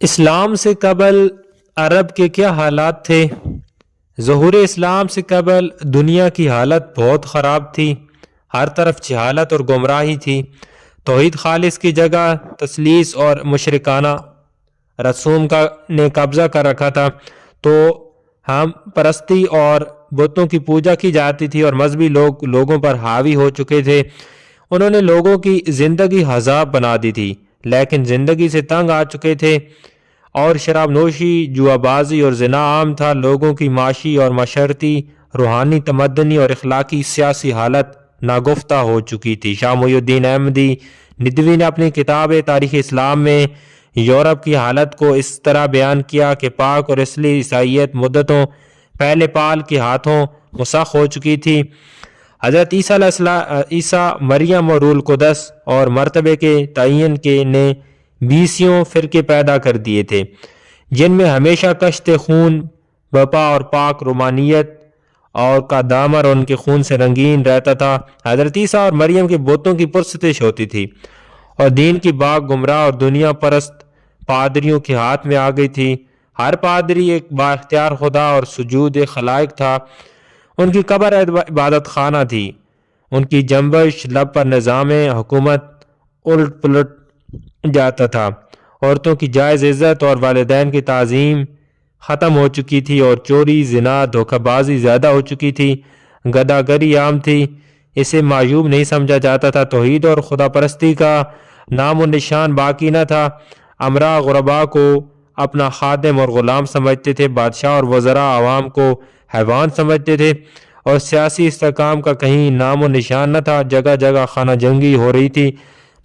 اسلام سے قبل عرب کے کیا حالات تھے؟ ظہور اسلام سے قبل دنیا کی حالت بہت خراب تھی، ہر طرف جہالت اور گمراہی تھی۔ توحید خالص کی جگہ تثلیث اور مشرکانہ رسوم نے قبضہ کر رکھا تھا، تو ہم پرستی اور بتوں کی پوجا کی جاتی تھی اور مذہبی لوگوں پر حاوی ہو چکے تھے۔ انہوں نے لوگوں کی زندگی عذاب بنا دی تھی، لیکن زندگی سے تنگ آ چکے تھے، اور شراب نوشی، جوا بازی اور زنا عام تھا۔ لوگوں کی معاشی اور معاشرتی، روحانی، تمدنی اور اخلاقی سیاسی حالت ناگفتہ ہو چکی تھی۔ شاہ محی الدین احمدی ندوی نے اپنی کتاب تاریخ اسلام میں یورپ کی حالت کو اس طرح بیان کیا کہ پاک اور اصلی عیسائیت مدتوں پہلے پال کے ہاتھوں مسخ ہو چکی تھی۔ حضرت عیسیٰ، مریم اور روح القدس اور مرتبے کے تعین کے نے 20 فرقے پیدا کر دیے تھے، جن میں ہمیشہ کشت خون بپا اور پاک رومانیت اور کا دامر ان کے خون سے رنگین رہتا تھا۔ حضرت عیسیٰ اور مریم کے بتوں کی پرستش ہوتی تھی، اور دین کی باغ گمراہ اور دنیا پرست پادریوں کے ہاتھ میں آ گئی تھی۔ ہر پادری ایک با اختیار خدا اور سجود خلائق تھا۔ ان کی قبر عبادت خانہ تھی، ان کی جنبش لب پر نظام حکومت الٹ پلٹ جاتا تھا۔ عورتوں کی جائز عزت اور والدین کی تعظیم ختم ہو چکی تھی، اور چوری، زنا، دھوکہ بازی زیادہ ہو چکی تھی۔ گدھا گری عام تھی، اسے معیوب نہیں سمجھا جاتا تھا۔ توحید اور خدا پرستی کا نام و نشان باقی نہ تھا۔ امراء غرباء کو اپنا خادم اور غلام سمجھتے تھے، بادشاہ اور وزراء عوام کو حیوان سمجھتے تھے، اور سیاسی استحکام کا کہیں نام و نشان نہ تھا۔ جگہ جگہ خانہ جنگی ہو رہی تھی،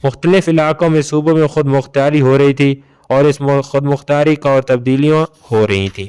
مختلف علاقوں میں صوبوں میں خود مختاری ہو رہی تھی، اور اس خود مختاری کا اور تبدیلیاں ہو رہی تھیں۔